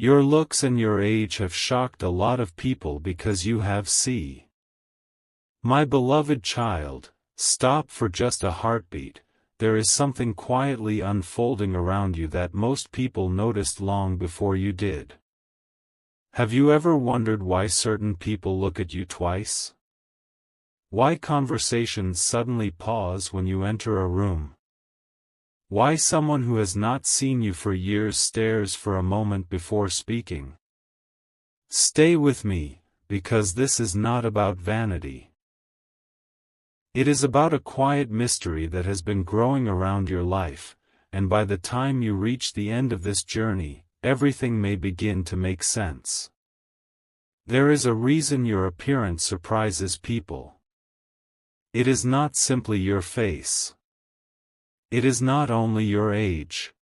Your looks and your age have shocked a lot of people because you have C. My beloved child, stop for just a heartbeat. There is something quietly unfolding around you that most people noticed long before you did. Have you ever wondered why certain people look at you twice? Why conversations suddenly pause when you enter a room? Why someone who has not seen you for years stares for a moment before speaking? Stay with me, because this is not about vanity. It is about a quiet mystery that has been growing around your life, and by the time you reach the end of this journey, everything may begin to make sense. There is a reason your appearance surprises people. It is not simply your face. It is not only your age.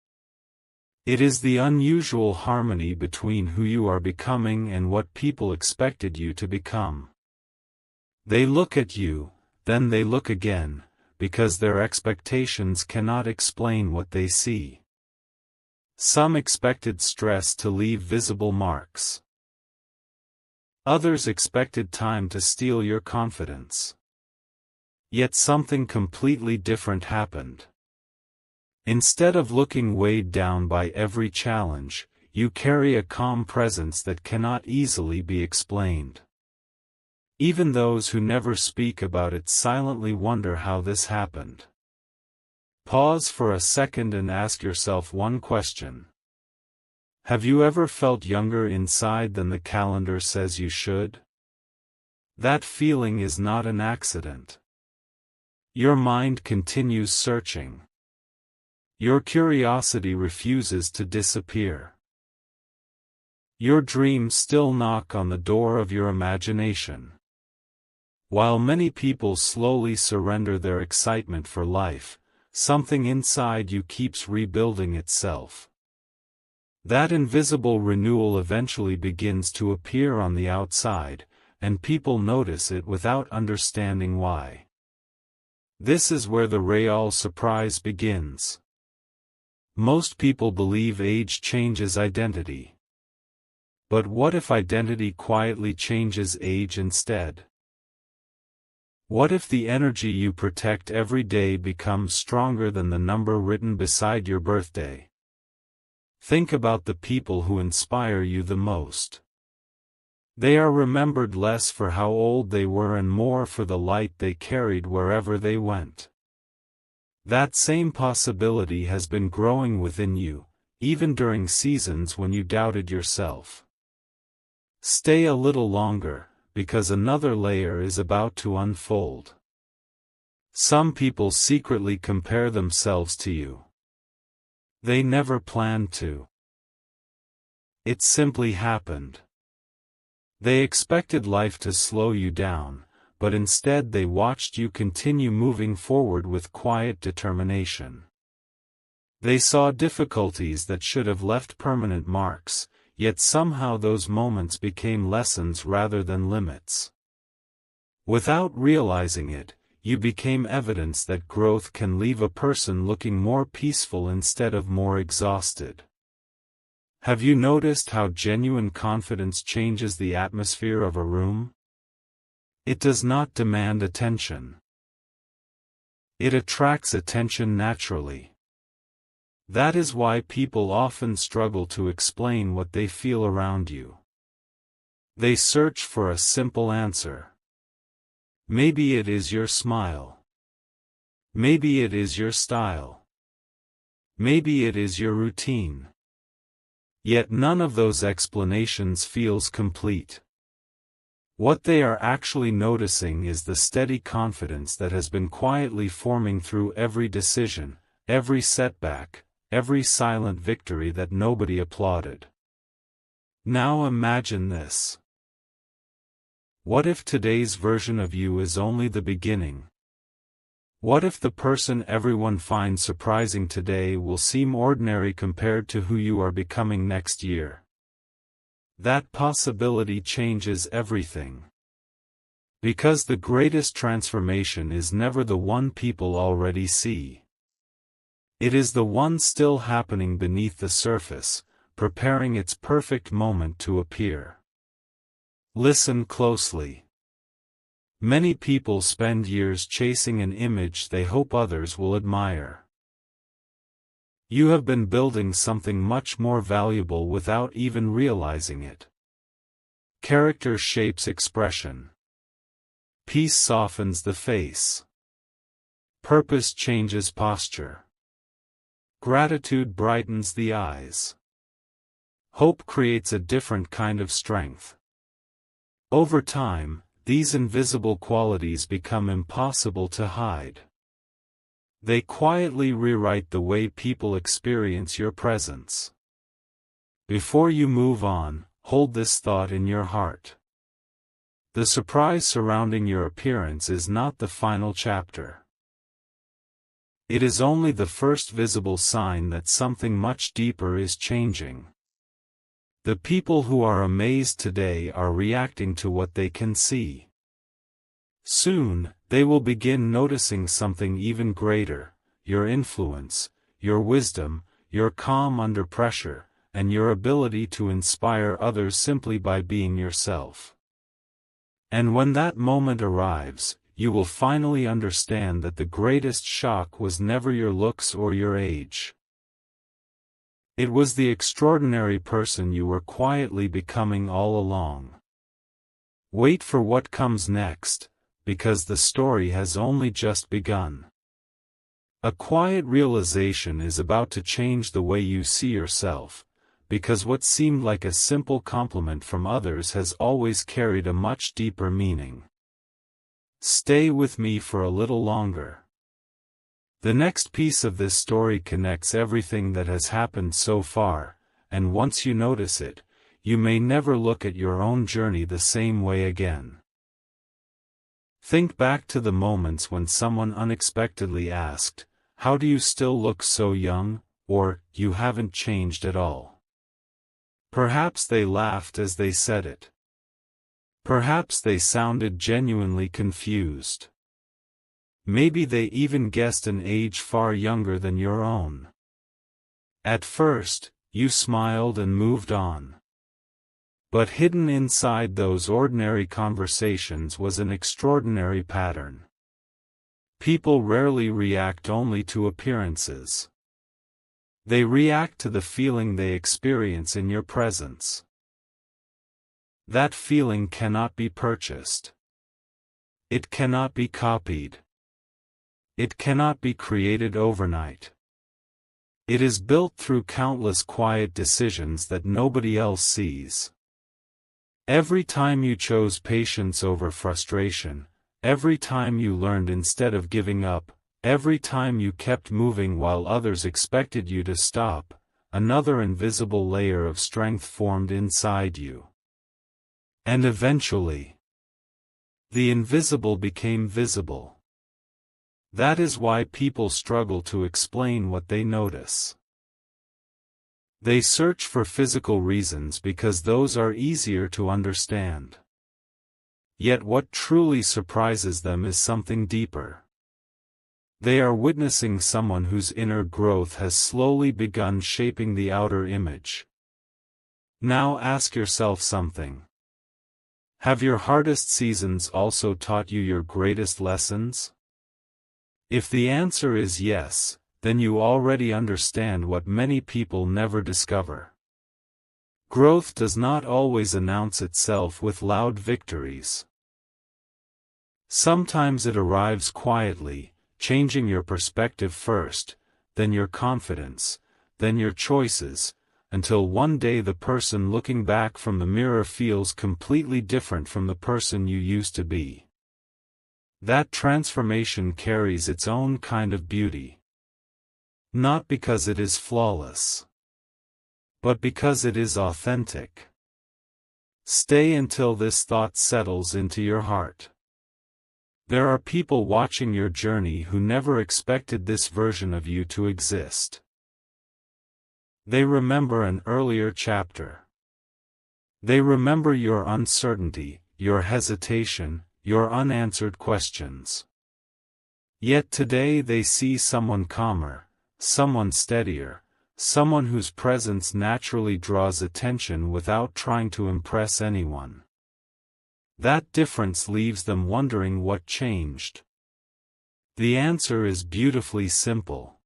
It is the unusual harmony between who you are becoming and what people expected you to become. They look at you, then they look again, because their expectations cannot explain what they see. Some expected stress to leave visible marks. Others expected time to steal your confidence. Yet something completely different happened. Instead of looking weighed down by every challenge, you carry a calm presence that cannot easily be explained. Even those who never speak about it silently wonder how this happened. Pause for a second and ask yourself one question. Have you ever felt younger inside than the calendar says you should? That feeling is not an accident. Your mind continues searching. Your curiosity refuses to disappear. Your dreams still knock on the door of your imagination. While many people slowly surrender their excitement for life, something inside you keeps rebuilding itself. That invisible renewal eventually begins to appear on the outside, and people notice it without understanding why. This is where the real surprise begins. Most people believe age changes identity. But what if identity quietly changes age instead? What if the energy you protect every day becomes stronger than the number written beside your birthday? Think about the people who inspire you the most. They are remembered less for how old they were and more for the light they carried wherever they went. That same possibility has been growing within you, even during seasons when you doubted yourself. Stay a little longer, because another layer is about to unfold. Some people secretly compare themselves to you. They never planned to. It simply happened. They expected life to slow you down, but instead they watched you continue moving forward with quiet determination. They saw difficulties that should have left permanent marks, yet somehow those moments became lessons rather than limits. Without realizing it, you became evidence that growth can leave a person looking more peaceful instead of more exhausted. Have you noticed how genuine confidence changes the atmosphere of a room? It does not demand attention. It attracts attention naturally. That is why people often struggle to explain what they feel around you. They search for a simple answer. Maybe it is your smile. Maybe it is your style. Maybe it is your routine. Yet none of those explanations feels complete. What they are actually noticing is the steady confidence that has been quietly forming through every decision, every setback, every silent victory that nobody applauded. Now imagine this. What if today's version of you is only the beginning? What if the person everyone finds surprising today will seem ordinary compared to who you are becoming next year? That possibility changes everything. Because the greatest transformation is never the one people already see. It is the one still happening beneath the surface, preparing its perfect moment to appear. Listen closely. Many people spend years chasing an image they hope others will admire. You have been building something much more valuable without even realizing it. Character shapes expression. Peace softens the face. Purpose changes posture. Gratitude brightens the eyes. Hope creates a different kind of strength. Over time, these invisible qualities become impossible to hide. They quietly rewrite the way people experience your presence. Before you move on, hold this thought in your heart. The surprise surrounding your appearance is not the final chapter. It is only the first visible sign that something much deeper is changing. The people who are amazed today are reacting to what they can see. Soon, they will begin noticing something even greater: your influence, your wisdom, your calm under pressure, and your ability to inspire others simply by being yourself. And when that moment arrives, you will finally understand that the greatest shock was never your looks or your age. It was the extraordinary person you were quietly becoming all along. Wait for what comes next, because the story has only just begun. A quiet realization is about to change the way you see yourself, because what seemed like a simple compliment from others has always carried a much deeper meaning. Stay with me for a little longer. The next piece of this story connects everything that has happened so far, and once you notice it, you may never look at your own journey the same way again. Think back to the moments when someone unexpectedly asked, "How do you still look so young?" or "You haven't changed at all." Perhaps they laughed as they said it. Perhaps they sounded genuinely confused. Maybe they even guessed an age far younger than your own. At first, you smiled and moved on. But hidden inside those ordinary conversations was an extraordinary pattern. People rarely react only to appearances. They react to the feeling they experience in your presence. That feeling cannot be purchased. It cannot be copied. It cannot be created overnight. It is built through countless quiet decisions that nobody else sees. Every time you chose patience over frustration, every time you learned instead of giving up, every time you kept moving while others expected you to stop, another invisible layer of strength formed inside you. And eventually, the invisible became visible. That is why people struggle to explain what they notice. They search for physical reasons because those are easier to understand. Yet what truly surprises them is something deeper. They are witnessing someone whose inner growth has slowly begun shaping the outer image. Now ask yourself something. Have your hardest seasons also taught you your greatest lessons? If the answer is yes, then you already understand what many people never discover. Growth does not always announce itself with loud victories. Sometimes it arrives quietly, changing your perspective first, then your confidence, then your choices, until one day the person looking back from the mirror feels completely different from the person you used to be. That transformation carries its own kind of beauty. Not because it is flawless, but because it is authentic. Stay until this thought settles into your heart. There are people watching your journey who never expected this version of you to exist. They remember an earlier chapter. They remember your uncertainty, your hesitation, your unanswered questions. Yet today they see someone calmer, someone steadier, someone whose presence naturally draws attention without trying to impress anyone. That difference leaves them wondering what changed. The answer is beautifully simple.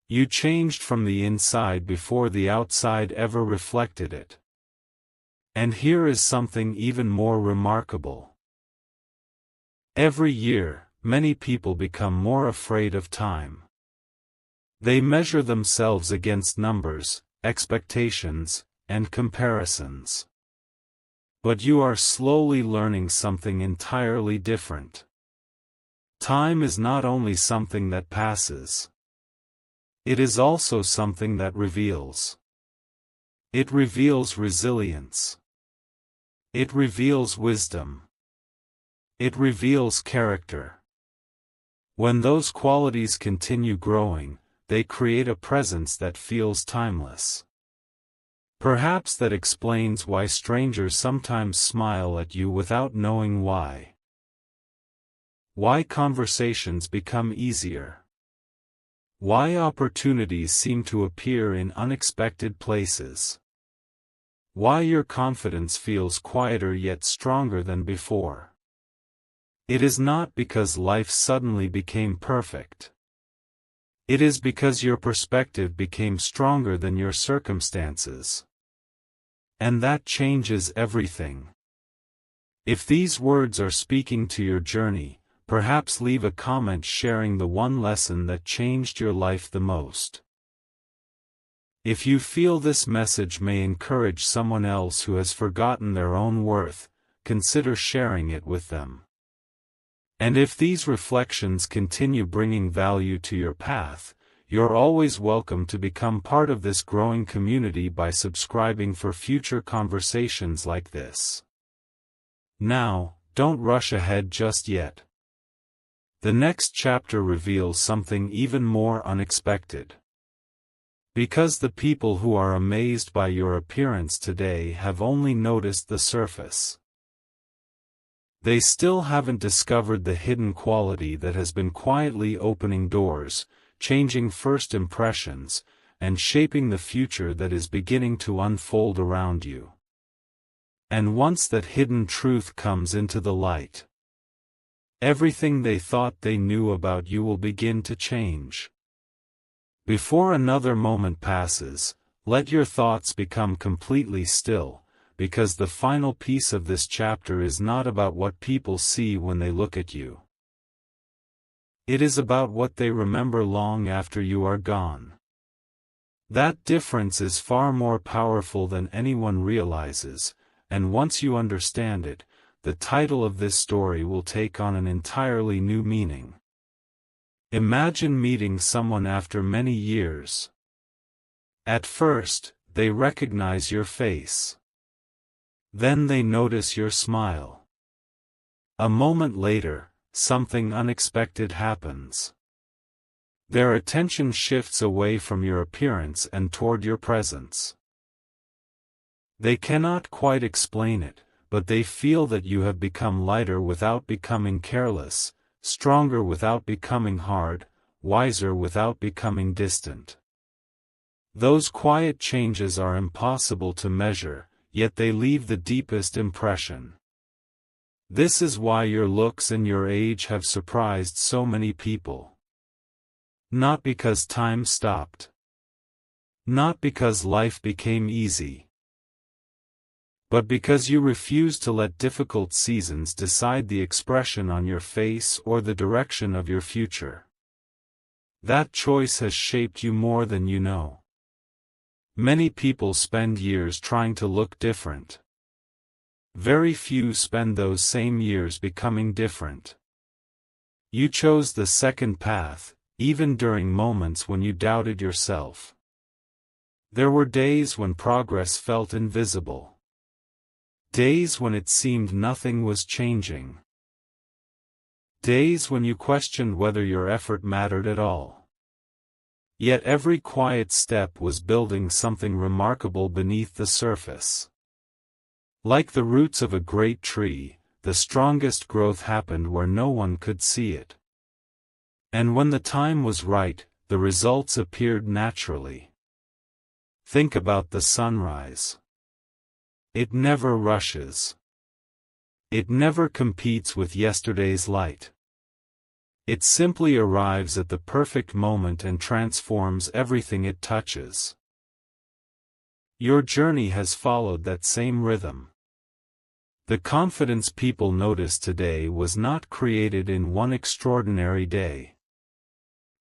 You changed from the inside before the outside ever reflected it. And here is something even more remarkable. Every year, many people become more afraid of time. They measure themselves against numbers, expectations, and comparisons. But you are slowly learning something entirely different. Time is not only something that passes. It is also something that reveals. It reveals resilience. It reveals wisdom. It reveals character. When those qualities continue growing, they create a presence that feels timeless. Perhaps that explains why strangers sometimes smile at you without knowing why. Why conversations become easier. Why opportunities seem to appear in unexpected places. Why your confidence feels quieter yet stronger than before. It is not because life suddenly became perfect. It is because your perspective became stronger than your circumstances. And that changes everything. If these words are speaking to your journey, perhaps leave a comment sharing the one lesson that changed your life the most. If you feel this message may encourage someone else who has forgotten their own worth, consider sharing it with them. And if these reflections continue bringing value to your path, you're always welcome to become part of this growing community by subscribing for future conversations like this. Now, don't rush ahead just yet. The next chapter reveals something even more unexpected. Because the people who are amazed by your appearance today have only noticed the surface. They still haven't discovered the hidden quality that has been quietly opening doors, changing first impressions, and shaping the future that is beginning to unfold around you. And once that hidden truth comes into the light, everything they thought they knew about you will begin to change. Before another moment passes, let your thoughts become completely still, because the final piece of this chapter is not about what people see when they look at you. It is about what they remember long after you are gone. That difference is far more powerful than anyone realizes, and once you understand it, the title of this story will take on an entirely new meaning. Imagine meeting someone after many years. At first, they recognize your face. Then they notice your smile. A moment later, something unexpected happens. Their attention shifts away from your appearance and toward your presence. They cannot quite explain it, but they feel that you have become lighter without becoming careless, stronger without becoming hard, wiser without becoming distant. Those quiet changes are impossible to measure, yet they leave the deepest impression. This is why your looks and your age have surprised so many people. Not because time stopped. Not because life became easy. But because you refuse to let difficult seasons decide the expression on your face or the direction of your future. That choice has shaped you more than you know. Many people spend years trying to look different. Very few spend those same years becoming different. You chose the second path, even during moments when you doubted yourself. There were days when progress felt invisible. Days when it seemed nothing was changing. Days when you questioned whether your effort mattered at all. Yet every quiet step was building something remarkable beneath the surface. Like the roots of a great tree, the strongest growth happened where no one could see it. And when the time was right, the results appeared naturally. Think about the sunrise. It never rushes. It never competes with yesterday's light. It simply arrives at the perfect moment and transforms everything it touches. Your journey has followed that same rhythm. The confidence people notice today was not created in one extraordinary day.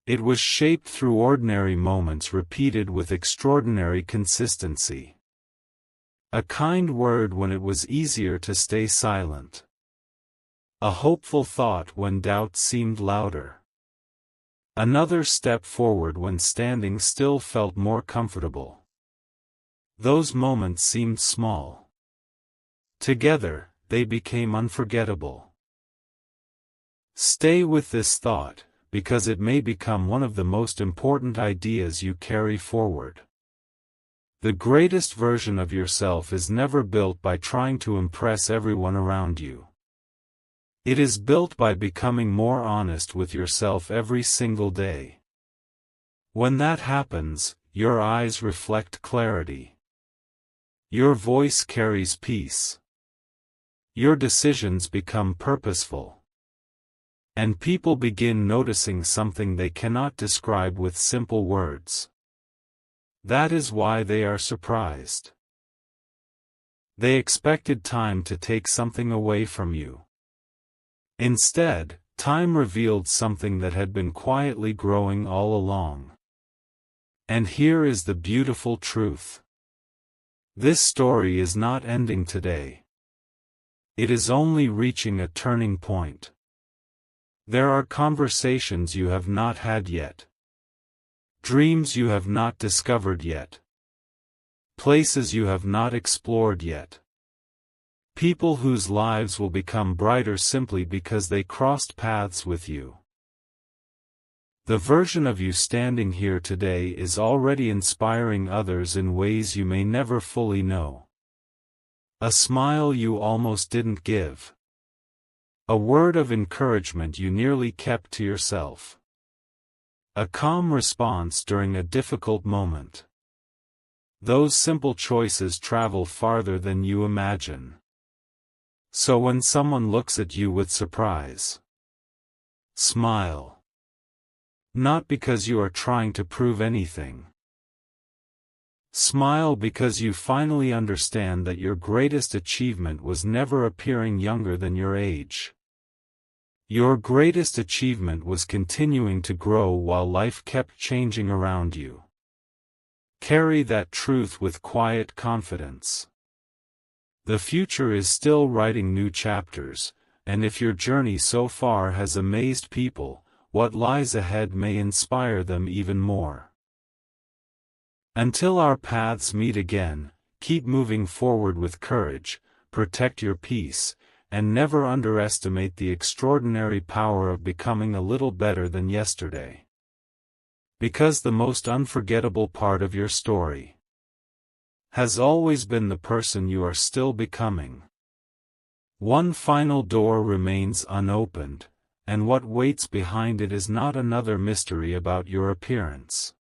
It was shaped through ordinary moments repeated with extraordinary consistency. A kind word when it was easier to stay silent. A hopeful thought when doubt seemed louder. Another step forward when standing still felt more comfortable. Those moments seemed small. Together, they became unforgettable. Stay with this thought, because it may become one of the most important ideas you carry forward. The greatest version of yourself is never built by trying to impress everyone around you. It is built by becoming more honest with yourself every single day. When that happens, your eyes reflect clarity. Your voice carries peace. Your decisions become purposeful. And people begin noticing something they cannot describe with simple words. That is why they are surprised. They expected time to take something away from you. Instead, time revealed something that had been quietly growing all along. And here is the beautiful truth. This story is not ending today. It is only reaching a turning point. There are conversations you have not had yet. Dreams you have not discovered yet. Places you have not explored yet. People whose lives will become brighter simply because they crossed paths with you. The version of you standing here today is already inspiring others in ways you may never fully know. A smile you almost didn't give. A word of encouragement you nearly kept to yourself. A calm response during a difficult moment. Those simple choices travel farther than you imagine. So when someone looks at you with surprise, smile. Not because you are trying to prove anything. Smile because you finally understand that your greatest achievement was never appearing younger than your age. Your greatest achievement was continuing to grow while life kept changing around you. Carry that truth with quiet confidence. The future is still writing new chapters, and if your journey so far has amazed people, what lies ahead may inspire them even more. Until our paths meet again, keep moving forward with courage, protect your peace, and never underestimate the extraordinary power of becoming a little better than yesterday. Because the most unforgettable part of your story has always been the person you are still becoming. One final door remains unopened, and what waits behind it is not another mystery about your appearance.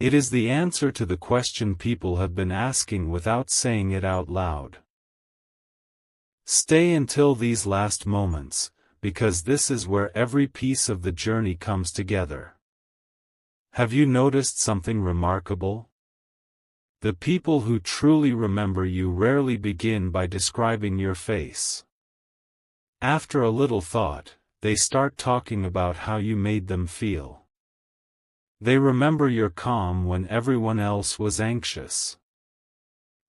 It is the answer to the question people have been asking without saying it out loud. Stay until these last moments, because this is where every piece of the journey comes together. Have you noticed something remarkable? The people who truly remember you rarely begin by describing your face. After a little thought, they start talking about how you made them feel. They remember your calm when everyone else was anxious.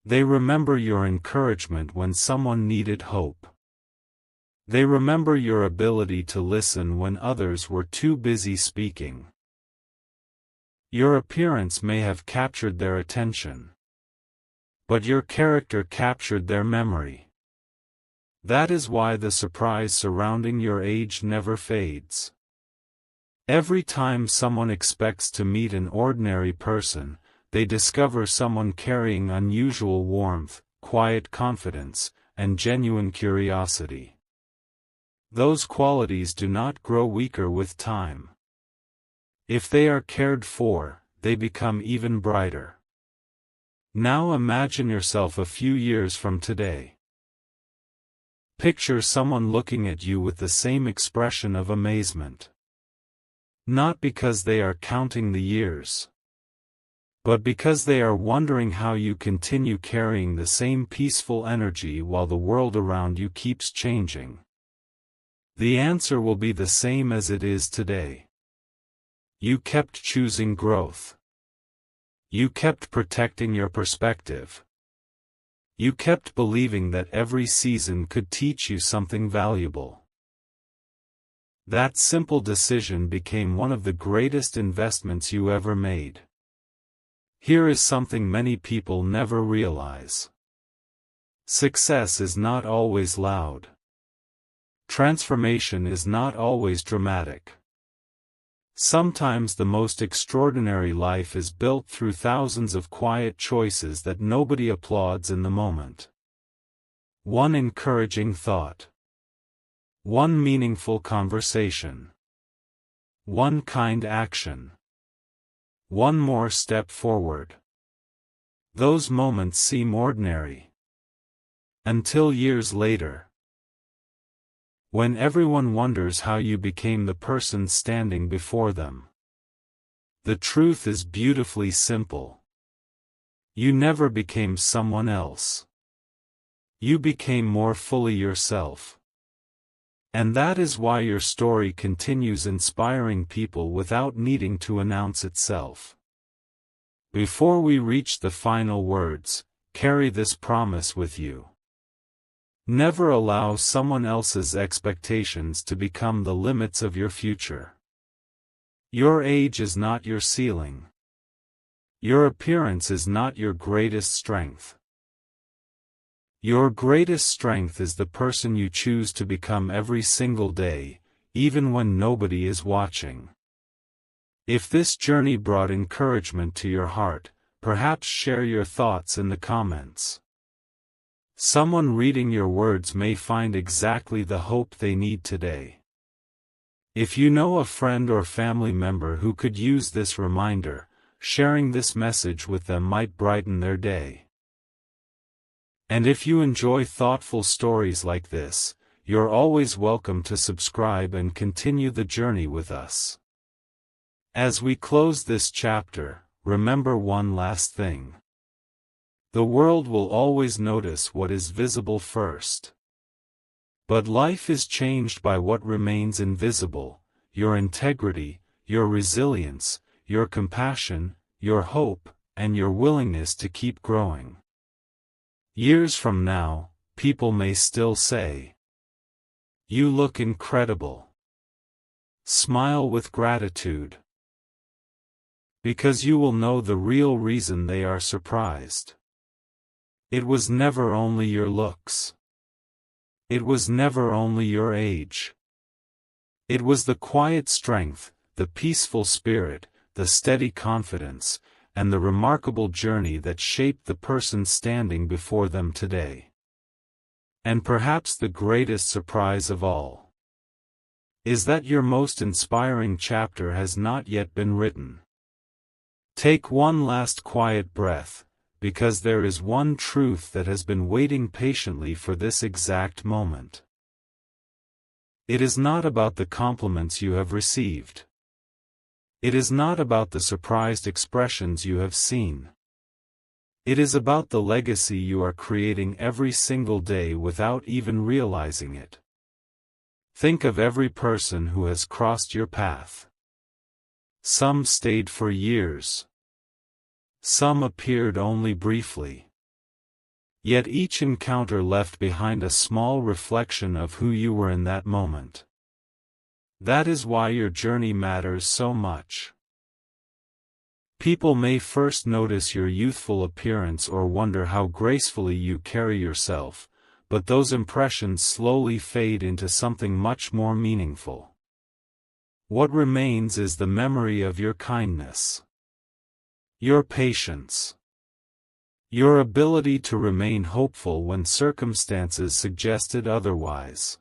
They remember your encouragement when someone needed hope. They remember your ability to listen when others were too busy speaking. Your appearance may have captured their attention, but your character captured their memory. That is why the surprise surrounding your age never fades. Every time someone expects to meet an ordinary person, they discover someone carrying unusual warmth, quiet confidence, and genuine curiosity. Those qualities do not grow weaker with time. If they are cared for, they become even brighter. Now imagine yourself a few years from today. Picture someone looking at you with the same expression of amazement. Not because they are counting the years, but because they are wondering how you continue carrying the same peaceful energy while the world around you keeps changing. The answer will be the same as it is today. You kept choosing growth. You kept protecting your perspective. You kept believing that every season could teach you something valuable. That simple decision became one of the greatest investments you ever made. Here is something many people never realize. Success is not always loud. Transformation is not always dramatic. Sometimes the most extraordinary life is built through thousands of quiet choices that nobody applauds in the moment. One encouraging thought. One meaningful conversation. One kind action. One more step forward. Those moments seem ordinary. Until years later, when everyone wonders how you became the person standing before them. The truth is beautifully simple. You never became someone else. You became more fully yourself. And that is why your story continues inspiring people without needing to announce itself. Before we reach the final words, carry this promise with you. Never allow someone else's expectations to become the limits of your future. Your age is not your ceiling. Your appearance is not your greatest strength. Your greatest strength is the person you choose to become every single day, even when nobody is watching. If this journey brought encouragement to your heart, perhaps share your thoughts in the comments. Someone reading your words may find exactly the hope they need today. If you know a friend or family member who could use this reminder, sharing this message with them might brighten their day. And if you enjoy thoughtful stories like this, you're always welcome to subscribe and continue the journey with us. As we close this chapter, remember one last thing. The world will always notice what is visible first. But life is changed by what remains invisible: your integrity, your resilience, your compassion, your hope, and your willingness to keep growing. Years from now, people may still say, "You look incredible." Smile with gratitude. Because you will know the real reason they are surprised. It was never only your looks. It was never only your age. It was the quiet strength, the peaceful spirit, the steady confidence, and the remarkable journey that shaped the person standing before them today. And perhaps the greatest surprise of all is that your most inspiring chapter has not yet been written. Take one last quiet breath, because there is one truth that has been waiting patiently for this exact moment. It is not about the compliments you have received. It is not about the surprised expressions you have seen. It is about the legacy you are creating every single day without even realizing it. Think of every person who has crossed your path. Some stayed for years. Some appeared only briefly. Yet each encounter left behind a small reflection of who you were in that moment. That is why your journey matters so much. People may first notice your youthful appearance or wonder how gracefully you carry yourself, but those impressions slowly fade into something much more meaningful. What remains is the memory of your kindness, your patience, your ability to remain hopeful when circumstances suggested otherwise.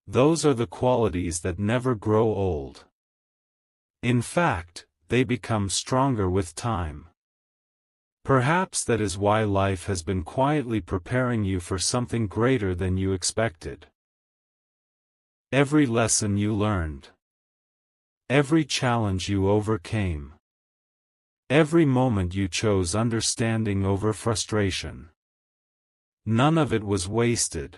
Those are the qualities that never grow old. In fact, they become stronger with time. Perhaps that is why life has been quietly preparing you for something greater than you expected. Every lesson you learned, every challenge you overcame, every moment you chose understanding over frustration, none of it was wasted.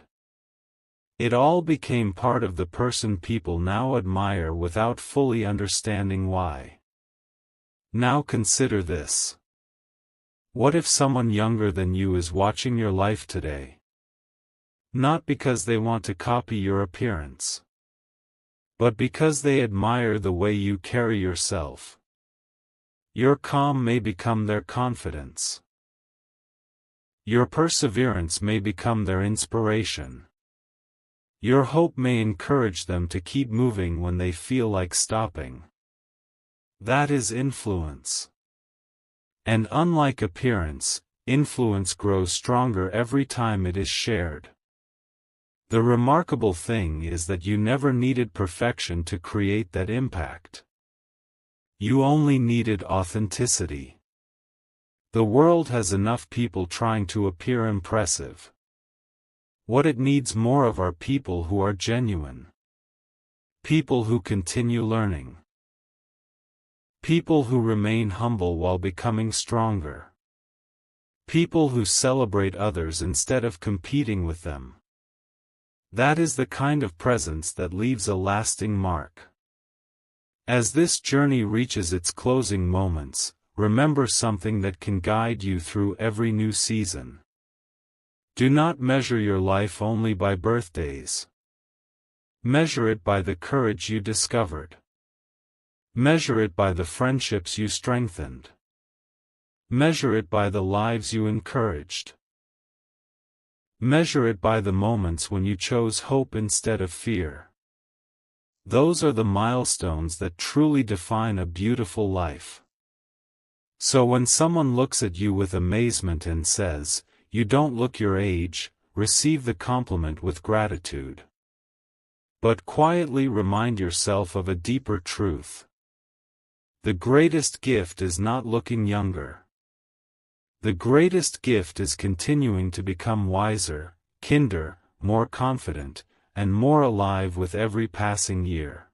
It all became part of the person people now admire without fully understanding why. Now consider this. What if someone younger than you is watching your life today? Not because they want to copy your appearance, but because they admire the way you carry yourself. Your calm may become their confidence. Your perseverance may become their inspiration. Your hope may encourage them to keep moving when they feel like stopping. That is influence. And unlike appearance, influence grows stronger every time it is shared. The remarkable thing is that you never needed perfection to create that impact. You only needed authenticity. The world has enough people trying to appear impressive. What it needs more of are people who are genuine. People who continue learning. People who remain humble while becoming stronger. People who celebrate others instead of competing with them. That is the kind of presence that leaves a lasting mark. As this journey reaches its closing moments, remember something that can guide you through every new season. Do not measure your life only by birthdays. Measure it by the courage you discovered. Measure it by the friendships you strengthened. Measure it by the lives you encouraged. Measure it by the moments when you chose hope instead of fear. Those are the milestones that truly define a beautiful life. So when someone looks at you with amazement and says, "You don't look your age," receive the compliment with gratitude. But quietly remind yourself of a deeper truth. The greatest gift is not looking younger. The greatest gift is continuing to become wiser, kinder, more confident, and more alive with every passing year.